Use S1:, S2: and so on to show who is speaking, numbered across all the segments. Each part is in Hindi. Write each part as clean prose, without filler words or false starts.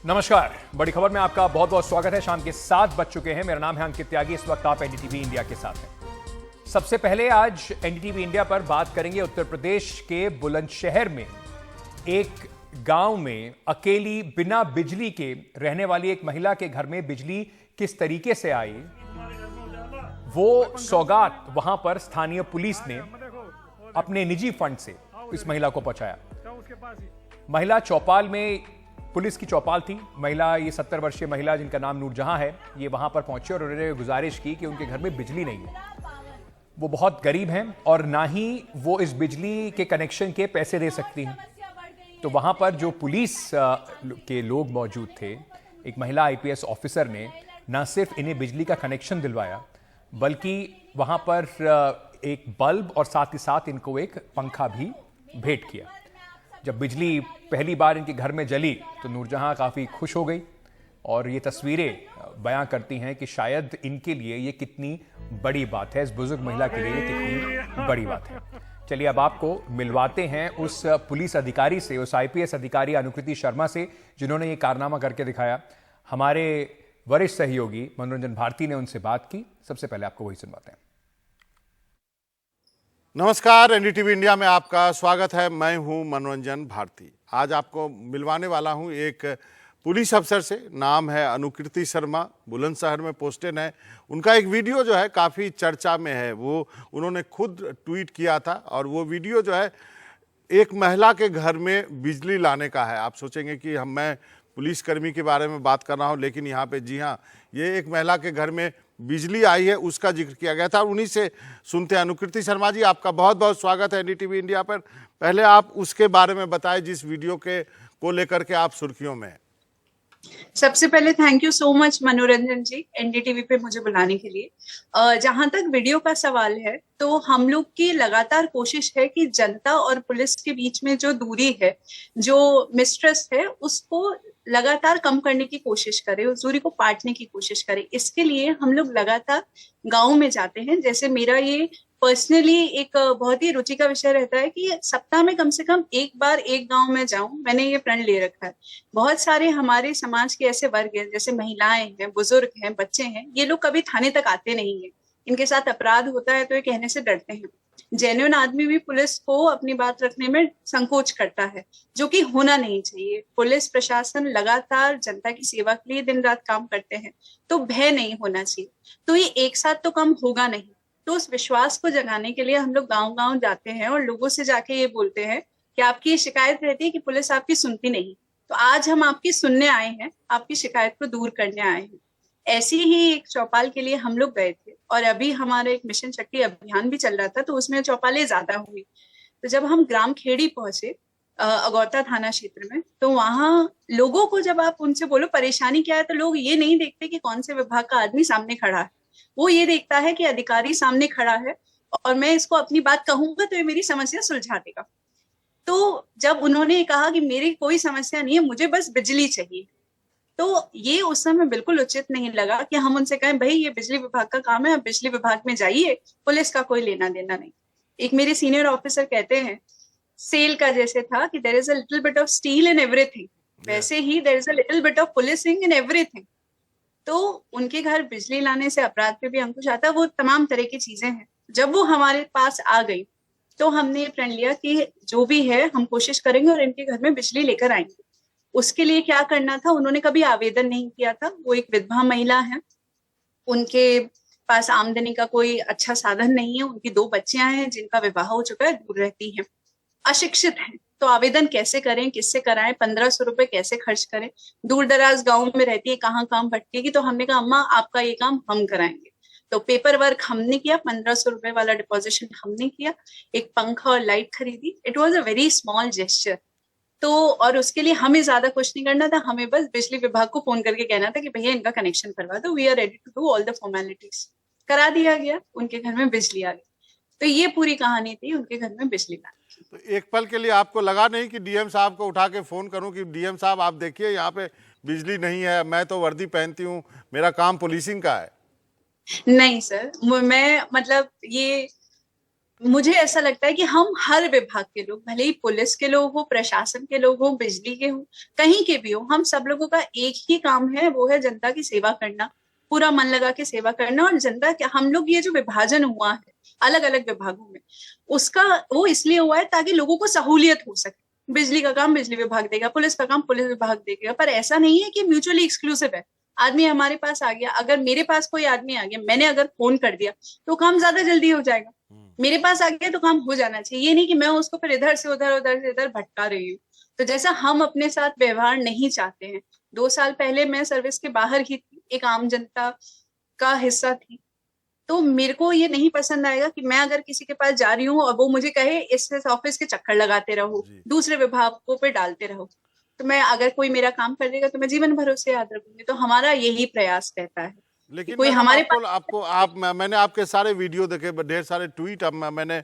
S1: नमस्कार, बड़ी खबर में आपका बहुत बहुत स्वागत है। शाम के 7 बज चुके हैं। मेरा नाम है अंकित त्यागी। इस वक्त आप एनडीटीवी इंडिया के साथ हैं। सबसे पहले आज एनडीटीवी इंडिया पर बात करेंगे उत्तर प्रदेश के बुलंदशहर में एक गांव में अकेली बिना बिजली के रहने वाली एक महिला के घर में बिजली किस तरीके से आई, वो सौगात वहां पर स्थानीय पुलिस ने अपने निजी फंड से इस महिला को पहुंचाया। महिला चौपाल में, पुलिस की चौपाल थी। महिला, ये 70 वर्षीय महिला जिनका नाम नूरजहां है, ये वहां पर पहुंचे और उन्होंने गुजारिश की कि उनके घर में बिजली नहीं है। वो बहुत गरीब हैं और ना ही वो इस बिजली के कनेक्शन के पैसे दे सकती हैं। तो वहां पर जो पुलिस के लोग मौजूद थे, एक महिला आईपीएस ऑफिसर ने न सिर्फ इन्हें बिजली का कनेक्शन दिलवाया, बल्कि वहां पर एक बल्ब और साथ ही साथ इनको एक पंखा भी भेंट किया। जब बिजली पहली बार इनके घर में जली तो नूरजहां काफ़ी खुश हो गई और ये तस्वीरें बयां करती हैं कि शायद इनके लिए ये कितनी बड़ी बात है, इस बुजुर्ग महिला के लिए ये कितनी बड़ी बात है। चलिए अब आपको मिलवाते हैं उस पुलिस अधिकारी से, उस आईपीएस अधिकारी अनुकृति शर्मा से, जिन्होंने ये कारनामा करके दिखाया। हमारे वरिष्ठ सहयोगी मनोरंजन भारती ने उनसे बात की। सबसे पहले आपको वही सुनवाते हैं।
S2: नमस्कार, एनडीटीवी इंडिया में आपका स्वागत है। मैं हूं मनोरंजन भारती। आज आपको मिलवाने वाला हूं एक पुलिस अफसर से। नाम है अनुकृति शर्मा, बुलंदशहर में पोस्टेड है। उनका एक वीडियो जो है काफ़ी चर्चा में है। वो उन्होंने खुद ट्वीट किया था और वो वीडियो जो है एक महिला के घर में बिजली लाने का है। आप सोचेंगे कि मैं पुलिसकर्मी के बारे में बात कर रहा हूँ, लेकिन यहाँ पे जी हाँ, ये एक महिला के घर में बिजली आई है, उसका जिक्र किया गया था। उन्हीं से सुनते हैं। अनुकृति शर्मा जी, आपका बहुत बहुत स्वागत है एनडीटीवी इंडिया पर। पहले आप उसके बारे में बताएं जिस वीडियो को लेकर के आप सुर्खियों में हैं।
S3: सबसे पहले थैंक यू सो मच मनोरंजन जी, एनडीटीवी पे मुझे बुलाने के लिए। जहां तक वीडियो का सवाल है, तो हम लोग की लगातार कोशिश है कि जनता और पुलिस के बीच में जो दूरी है, जो मिसट्रस्ट है, उसको लगातार कम करने की कोशिश करें, उस दूरी को पाटने की कोशिश करें। इसके लिए हम लोग लगातार गाँव में जाते हैं। जैसे मेरा ये पर्सनली एक बहुत ही रुचि का विषय रहता है कि सप्ताह में कम से कम एक बार एक गांव में जाऊं। मैंने ये प्रण ले रखा है। बहुत सारे हमारे समाज के ऐसे वर्ग हैं, जैसे महिलाएं हैं, बुजुर्ग हैं, बच्चे हैं, ये लोग कभी थाने तक आते नहीं है। इनके साथ अपराध होता है तो ये कहने से डरते हैं। जेन्युइन आदमी भी पुलिस को अपनी बात रखने में संकोच करता है, जो कि होना नहीं चाहिए। पुलिस प्रशासन लगातार जनता की सेवा के लिए दिन रात काम करते हैं, तो भय नहीं होना चाहिए। तो ये एक साथ तो कम होगा नहीं। तो उस विश्वास को जगाने के लिए हम लोग गांव-गांव जाते हैं और लोगों से जाके ये बोलते हैं कि आपकी ये शिकायत रहती है कि पुलिस आपकी सुनती नहीं। तो आज हम आपकी सुनने आए हैं, आपकी शिकायत को दूर करने आए हैं। ऐसी ही एक चौपाल के लिए हम लोग गए थे और अभी हमारा एक मिशन शक्ति अभियान भी चल रहा था, तो उसमें चौपालें ज्यादा हुई। तो जब हम ग्राम खेड़ी पहुंचे, अगौता थाना क्षेत्र में, तो वहां लोगों को जब आप उनसे बोलो परेशानी क्या है, तो लोग ये नहीं देखते कि कौन से विभाग का आदमी सामने खड़ा है। वो ये देखता है कि अधिकारी सामने खड़ा है और मैं इसको अपनी बात कहूंगा तो ये मेरी समस्या सुलझा देगा। तो जब उन्होंने कहा कि मेरी कोई समस्या नहीं है, मुझे बस बिजली चाहिए, तो ये उस समय बिल्कुल उचित नहीं लगा कि हम उनसे कहें भाई ये बिजली विभाग का काम है, आप बिजली विभाग में जाइए, पुलिस का कोई लेना देना नहीं। एक मेरे सीनियर ऑफिसर कहते हैं, सेल का जैसे था कि there is a little bit of steel in everything, वैसे ही there is a little bit of policing in everything. तो उनके घर बिजली लाने से अपराध पे भी अंकुश आता है। वो तमाम तरह की चीजें हैं। जब वो हमारे पास आ गई तो हमने प्रण लिया कि जो भी है हम कोशिश करेंगे और इनके घर में बिजली लेकर आएंगे। उसके लिए क्या करना था, उन्होंने कभी आवेदन नहीं किया था। वो एक विधवा महिला है, उनके पास आमदनी का कोई अच्छा साधन नहीं है। उनकी 2 बच्चियां हैं जिनका विवाह हो चुका है, दूर रहती हैं, अशिक्षित हैं। तो आवेदन कैसे करें, किससे कराएं, 1500 रुपए कैसे खर्च करें, दूर दराज गाँव में रहती है, कहाँ काम भटकेगी। तो हमने कहा अम्मा आपका ये काम हम कराएंगे। तो पेपर वर्क हमने किया, 1500 रुपए वाला डिपॉजिशन हमने किया, एक पंखा और लाइट खरीदी। It was a very small gesture. तो और उसके लिए हमें ज्यादा कुछ नहीं करना था, हमें बस बिजली विभाग को फोन करके कहना था कि भैया इनका कनेक्शन करवा दो, we are ready to do all the formalities. करा दिया गया, उनके घर में बिजली आ गई। तो ये पूरी कहानी थी उनके घर में बिजली लाने की।
S2: तो एक पल के लिए आपको लगा नहीं कि डीएम साहब को उठा के फोन करूं कि डीएम साहब आप देखिए यहाँ पे बिजली नहीं है, मैं तो वर्दी पहनती हूँ, मेरा काम पुलिसिंग का है?
S3: नहीं सर, मैं मतलब ये मुझे ऐसा लगता है कि हम हर विभाग के लोग, भले ही पुलिस के लोग हो, प्रशासन के लोग हो, बिजली के हो, कहीं के भी हो, हम सब लोगों का एक ही काम है, वो है जनता की सेवा करना, पूरा मन लगा के सेवा करना। और जनता के हम लोग, ये जो विभाजन हुआ है अलग अलग विभागों में, उसका वो इसलिए हुआ है ताकि लोगों को सहूलियत हो सके। बिजली का काम बिजली विभाग देगा, पुलिस का काम पुलिस विभाग देगा, पर ऐसा नहीं है कि म्यूचुअली एक्सक्लूसिव है। आदमी हमारे पास आ गया, अगर मेरे पास कोई आदमी आ गया, मैंने अगर फोन कर दिया तो काम ज्यादा जल्दी हो जाएगा। मेरे पास आ गया तो काम हो जाना चाहिए, ये नहीं कि मैं उसको फिर इधर से उधर, उधर से इधर भटका रही हूँ। तो जैसा हम अपने साथ व्यवहार नहीं चाहते हैं, 2 साल पहले मैं सर्विस के बाहर ही थी, एक आम जनता का हिस्सा थी, तो मेरे को ये नहीं पसंद आएगा कि मैं अगर किसी के पास जा रही हूँ और वो मुझे कहे इस ऑफिस के चक्कर लगाते रहो, दूसरे विभागों पे डालते रहो, तो मैं, अगर कोई मेरा काम कर देगा तो मैं जीवन भर उसे याद रखूंगी। तो हमारा यही प्रयास रहता है कि
S2: लेकिन
S3: कोई
S2: मैडम
S3: हमारे
S2: मैंने आपके सारे वीडियो देखे, ढेर सारे ट्वीट अब मैंने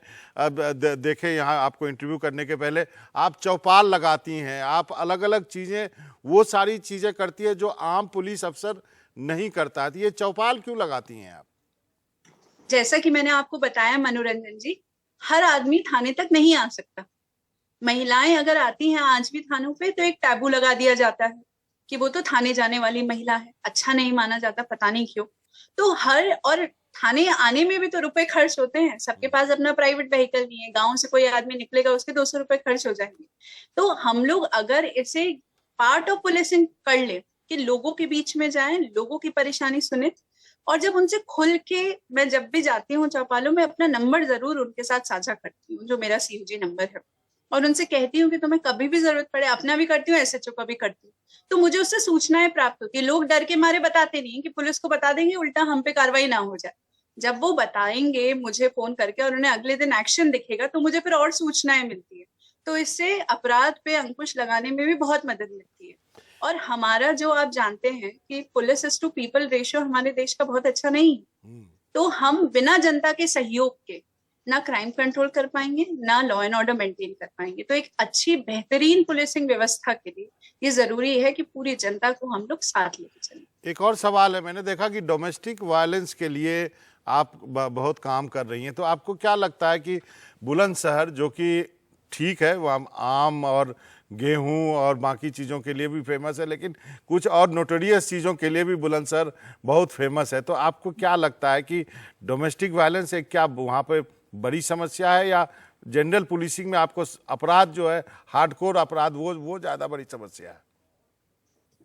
S2: देखे यहाँ आपको इंटरव्यू करने के पहले। आप चौपाल लगाती हैं, आप अलग अलग चीजें, वो सारी चीजें करती है जो आम पुलिस अफसर नहीं करता है। तो ये चौपाल क्यों लगाती हैं आप?
S3: जैसा कि मैंने आपको बताया मनोरंजन जी, हर आदमी थाने तक नहीं आ सकता। महिलाएं अगर आती हैं आज भी थानों पे, तो एक टैबू लगा दिया जाता है कि वो तो थाने जाने वाली महिला है, अच्छा नहीं माना जाता, पता नहीं क्यों। तो और थाने आने में भी तो रुपए खर्च होते हैं, सबके पास अपना प्राइवेट व्हीकल नहीं है, गांव से कोई आदमी निकलेगा उसके 200 रुपए खर्च हो जाएंगे। तो हम लोग अगर इसे पार्ट ऑफ पुलिसिंग कर ले कि लोगों के बीच में जाएं, लोगों की परेशानी सुने, और जब उनसे खुल के, मैं जब भी जाती हूँ चौपालों में, अपना नंबर जरूर उनके साथ साझा करती हूँ, जो मेरा सीयूजी नंबर है, और उनसे कहती हूँ कि तुम्हें कभी भी जरूरत पड़े, अपना भी करती हूँ, एसएचओ का भी करती हूँ, तो मुझे उससे सूचनाएं प्राप्त होती है। लोग डर के मारे बताते नहीं कि पुलिस को बता देंगे उल्टा हम पे कार्रवाई ना हो जाए। जब वो बताएंगे मुझे फोन करके और उन्हें अगले दिन एक्शन दिखेगा, तो मुझे फिर और सूचनाएं मिलती है। तो इससे अपराध पे अंकुश लगाने में भी बहुत मदद मिलती है। और हमारा, जो आप जानते हैं कि पुलिस टू पीपल रेशियो हमारे देश का बहुत अच्छा नहीं है, तो हम बिना जनता के सहयोग के ना क्राइम कंट्रोल कर पाएंगे, ना लॉ एंड ऑर्डर मेंटेन कर पाएंगे। तो एक अच्छी बेहतरीन पुलिसिंग व्यवस्था के लिए ये जरूरी है कि पूरी जनता को हम लोग साथ लेके चलें।
S2: एक और सवाल है, मैंने देखा कि डोमेस्टिक वायलेंस के लिए आप बहुत काम कर रही हैं, तो आपको क्या लगता है कि बुलंदशहर, जो कि ठीक है, वो आम और गेहूं और बाकी चीज़ों के लिए भी फेमस है, लेकिन कुछ और नोटोरियस चीज़ों के लिए भी बुलंदशहर बहुत फेमस है, तो आपको क्या लगता है कि डोमेस्टिक वायलेंस एक क्या वहाँ पे बड़ी समस्या है, या जनरल पुलिसिंग में आपको अपराध जो है, हार्डकोर अपराध, वो ज़्यादा बड़ी समस्या है?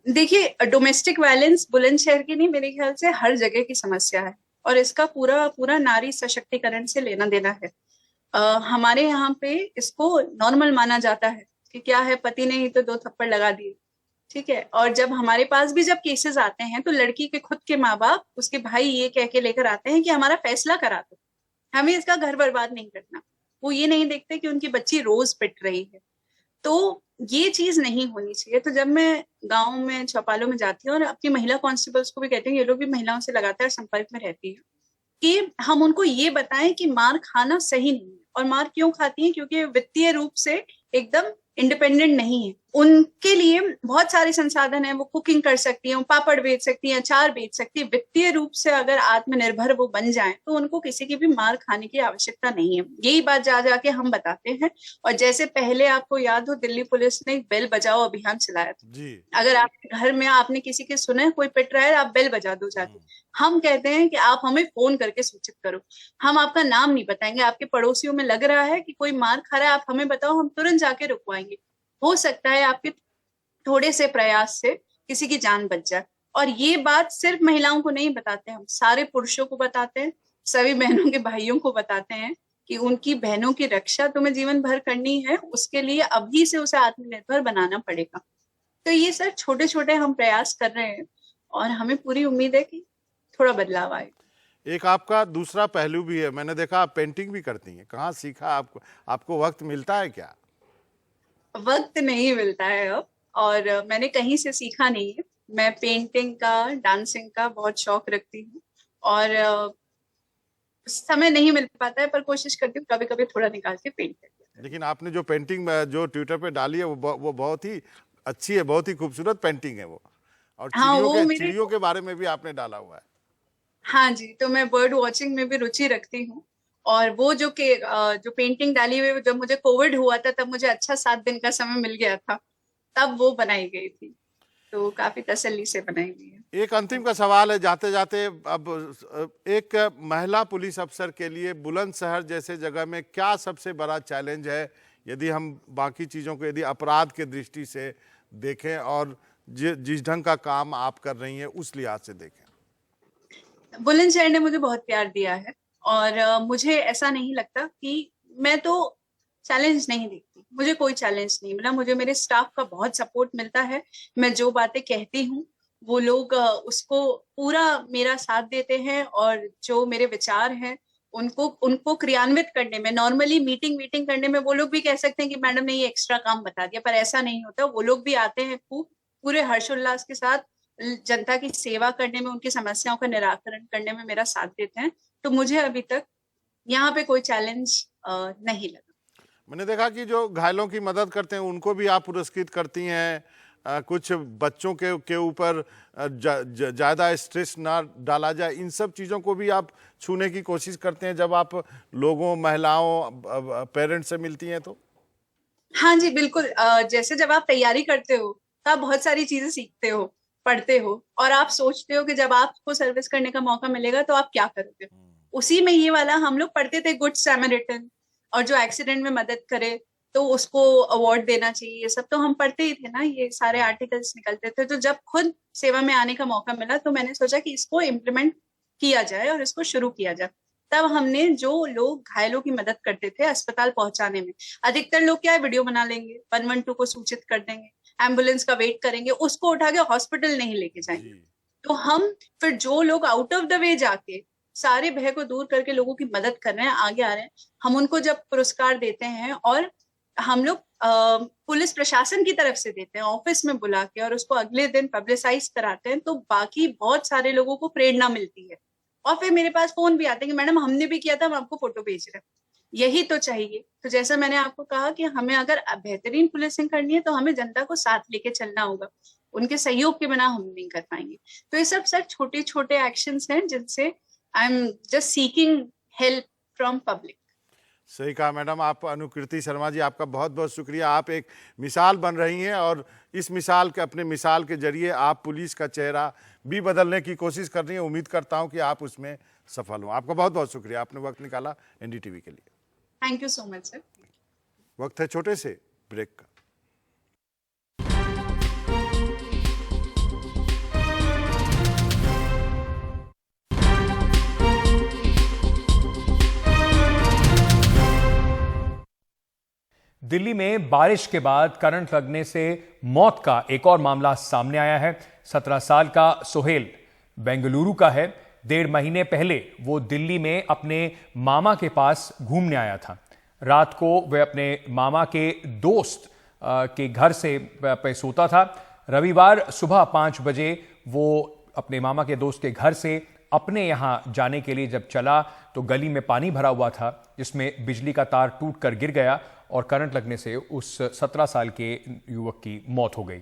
S3: देखिए, डोमेस्टिक वायलेंस बुलंदशहर की नहीं, मेरे ख्याल से हर जगह की समस्या है, और इसका पूरा पूरा नारी सशक्तिकरण से लेना देना है। हमारे यहाँ पे इसको नॉर्मल माना जाता है कि क्या है, पति ने ही तो 2 थप्पड़ लगा दिए, ठीक है। और जब हमारे पास भी जब केसेस आते हैं, तो लड़की के खुद के माँ बाप, उसके भाई ये कह के लेकर आते हैं कि हमारा फैसला करा दो, हमें इसका घर बर्बाद नहीं करना। वो ये नहीं देखते कि उनकी बच्ची रोज पिट रही है। तो ये चीज नहीं होनी चाहिए। तो जब मैं गांव में, चौपालों में जाती हूँ, और अपनी महिला कांस्टेबल्स को भी कहती हूँ, ये लोग भी महिलाओं से लगातार संपर्क में रहती है, कि हम उनको ये बताएं कि मार खाना सही नहीं है। और मार क्यों खाती हैं? क्योंकि वित्तीय रूप से एकदम इंडिपेंडेंट नहीं है। उनके लिए बहुत सारे संसाधन हैं, वो कुकिंग कर सकती हैं, वो पापड़ बेच सकती हैं, अचार बेच सकती है। वित्तीय रूप से अगर आत्मनिर्भर वो बन जाएं, तो उनको किसी की भी मार खाने की आवश्यकता नहीं है। यही बात जा जाके हम बताते हैं। और जैसे पहले आपको याद हो, दिल्ली पुलिस ने बेल बजाओ अभियान चलाया था जी। अगर आपके घर में आपने किसी के सुना कोई पिट रहा है, आप बेल बजा दो जाके। हम कहते हैं कि आप हमें फोन करके सूचित करो, हम आपका नाम नहीं बताएंगे, आपके पड़ोसियों में लग रहा है कि कोई मार खा रहा है, आप हमें बताओ, हम तुरंत जाके रुकवाएंगे। हो सकता है आपके थोड़े से प्रयास से किसी की जान बच जाए। और ये बात सिर्फ महिलाओं को नहीं बताते, हम सारे पुरुषों को बताते हैं, सभी बहनों के भाइयों को बताते हैं कि उनकी बहनों की रक्षा तुम्हें जीवन भर करनी है, उसके लिए अभी से उसे आत्मनिर्भर बनाना पड़ेगा। तो ये सर छोटे छोटे हम प्रयास कर रहे हैं, और हमें पूरी उम्मीद है कि थोड़ा बदलाव आए।
S2: एक आपका दूसरा पहलू भी है, मैंने देखा आप पेंटिंग भी करती हैं, कहाँ सीखा? आपको वक्त मिलता है क्या?
S3: वक्त नहीं मिलता है अब, और मैंने कहीं से सीखा नहीं है। मैं पेंटिंग का, डांसिंग का बहुत शौक रखती हूँ, और समय नहीं मिल पाता है, पर कोशिश करती हूँ कभी कभी थोड़ा निकाल के पेंट करती हूँ।
S2: लेकिन आपने जो पेंटिंग जो ट्विटर पे डाली है, वो बहुत ही अच्छी है, बहुत ही खूबसूरत पेंटिंग है वो। और चिड़ियों के बारे में भी आपने डाला हुआ है।
S3: हाँ जी, तो मैं बर्ड वॉचिंग में भी रुचि रखती हूँ, और वो जो पेंटिंग डाली हुई, जब मुझे कोविड हुआ था तब मुझे अच्छा 7 दिन का समय मिल गया था, तब वो बनाई गई थी, तो काफी तसल्ली से बनाई हुई है।
S2: एक अंतिम का सवाल है जाते जाते, अब एक महिला पुलिस अफसर के लिए बुलंदशहर जैसे जगह में क्या सबसे बड़ा चैलेंज है, यदि हम बाकी चीज़ों को यदि अपराध के दृष्टि से देखें और जिस ढंग का काम आप कर रही हैं उस लिहाज से देखें?
S3: बुलंदशहर ने मुझे बहुत प्यार दिया है और मुझे ऐसा नहीं लगता कि मैं तो चैलेंज नहीं देखती, मुझे कोई चैलेंज नहीं मिला। मुझे मेरे स्टाफ का बहुत सपोर्ट मिलता है। मैं जो बातें कहती हूँ वो लोग उसको पूरा मेरा साथ देते हैं, और जो मेरे विचार हैं उनको क्रियान्वित करने में, नॉर्मली मीटिंग करने में वो लोग भी कह सकते हैं कि मैडम ने ये एक्स्ट्रा काम बता दिया, पर ऐसा नहीं होता। वो लोग भी आते हैं पूरे हर्षोल्लास के साथ जनता की सेवा करने में, उनकी समस्याओं का निराकरण करने में मेरा साथ देते हैं। तो मुझे अभी तक यहाँ पे कोई चैलेंज नहीं लगा।
S2: मैंने देखा कि जो घायलों की मदद करते हैं उनको भी आप पुरस्कृत करती हैं। कुछ बच्चों के ऊपर ज़्यादा स्ट्रेस ना डाला जाए, इन सब चीज़ों को भी आप छूने की कोशिश करते हैं जब आप लोगों, महिलाओं, पेरेंट्स से मिलती हैं तो?
S3: हाँ जी, बिल्कुल। जैसे जब आप तैयारी करते हो तो आप बहुत सारी चीजें सीखते हो, पढ़ते हो, और आप सोचते हो कि जब आपको सर्विस करने का मौका मिलेगा तो आप क्या करोगे। उसी में ये वाला हम लोग पढ़ते थे, गुड सैमरिटन, और जो एक्सीडेंट में मदद करे तो उसको अवार्ड देना चाहिए, ये सब तो हम पढ़ते ही थे ना, ये सारे आर्टिकल्स निकलते थे। तो जब खुद सेवा में आने का मौका मिला तो मैंने सोचा कि इसको इम्प्लीमेंट किया जाए और इसको शुरू किया जाए। तब हमने जो लोग घायलों की मदद करते थे अस्पताल पहुंचाने में, अधिकतर लोग क्या है, वीडियो बना लेंगे, 112 को सूचित कर देंगे, एम्बुलेंस का वेट करेंगे, उसको उठा के हॉस्पिटल नहीं लेके जाएंगे। तो हम फिर जो लोग आउट ऑफ द वे जाके सारे भय को दूर करके लोगों की मदद कर रहे हैं, आगे आ रहे हैं, हम उनको जब पुरस्कार देते हैं, और हम लोग पुलिस प्रशासन की तरफ से देते हैं ऑफिस में बुला के, और उसको अगले दिन पब्लिसाइज कराते हैं, तो बाकी बहुत सारे लोगों को प्रेरणा मिलती है। और फिर मेरे पास फोन भी आते हैं कि मैडम हमने भी किया था, हम आपको फोटो भेज रहे हैं। यही तो चाहिए। तो जैसा मैंने आपको कहा कि हमें अगर बेहतरीन पुलिसिंग करनी है तो हमें जनता को साथ लेके चलना होगा, उनके सहयोग के बिना हम नहीं कर पाएंगे। तो ये सब सर छोटे छोटे एक्शंस हैं जिनसे I am just seeking help from public.
S2: सही कहा मैडम। आप अनुकृति शर्मा जी, आपका बहुत बहुत शुक्रिया। आप एक मिसाल बन रही हैं और इस मिसाल के, अपने मिसाल के जरिए आप पुलिस का चेहरा भी बदलने की कोशिश कर रही हैं। उम्मीद करता हूं कि आप उसमें सफल हों। आपका बहुत बहुत शुक्रिया, आपने वक्त निकाला एनडीटीवी के लिए।
S3: Thank you so much sir.
S2: वक्त है छोटे से ब्रेक का।
S1: दिल्ली में बारिश के बाद करंट लगने से मौत का एक और मामला सामने आया है। 17 साल का सोहेल बेंगलुरु का है। 1.5 महीने पहले वो दिल्ली में अपने मामा के पास घूमने आया था। रात को वह अपने मामा के दोस्त के घर से पे सोता था। रविवार सुबह 5 बजे वो अपने मामा के दोस्त के घर से अपने यहाँ जाने के लिए जब चला तो गली में पानी भरा हुआ था, जिसमें बिजली का तार टूटकर गिर गया और करंट लगने से उस 17 साल के युवक की मौत हो गई।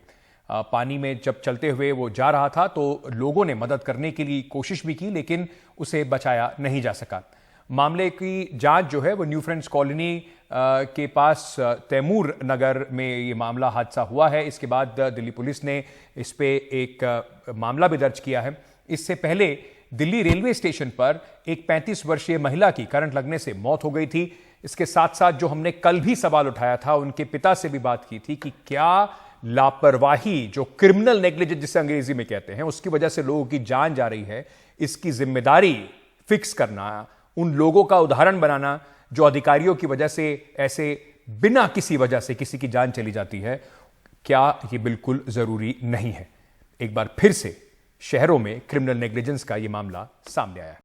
S1: पानी में जब चलते हुए वो जा रहा था तो लोगों ने मदद करने के लिए कोशिश भी की, लेकिन उसे बचाया नहीं जा सका। मामले की जांच जो है वो न्यू फ्रेंड्स कॉलोनी के पास तैमूर नगर में ये मामला हादसा हुआ है। इसके बाद दिल्ली पुलिस ने इस पे एक मामला भी दर्ज किया है। इससे पहले दिल्ली रेलवे स्टेशन पर एक 35 वर्षीय महिला की करंट लगने से मौत हो गई थी। इसके साथ साथ जो हमने कल भी सवाल उठाया था, उनके पिता से भी बात की थी कि क्या लापरवाही, जो क्रिमिनल नेग्लिजेंस जिसे अंग्रेजी में कहते हैं, उसकी वजह से लोगों की जान जा रही है, इसकी जिम्मेदारी फिक्स करना, उन लोगों का उदाहरण बनाना जो अधिकारियों की वजह से ऐसे बिना किसी वजह से किसी की जान चली जाती है, क्या ये बिल्कुल जरूरी नहीं है। एक बार फिर से शहरों में क्रिमिनल नेग्लिजेंस का ये मामला सामने आया है।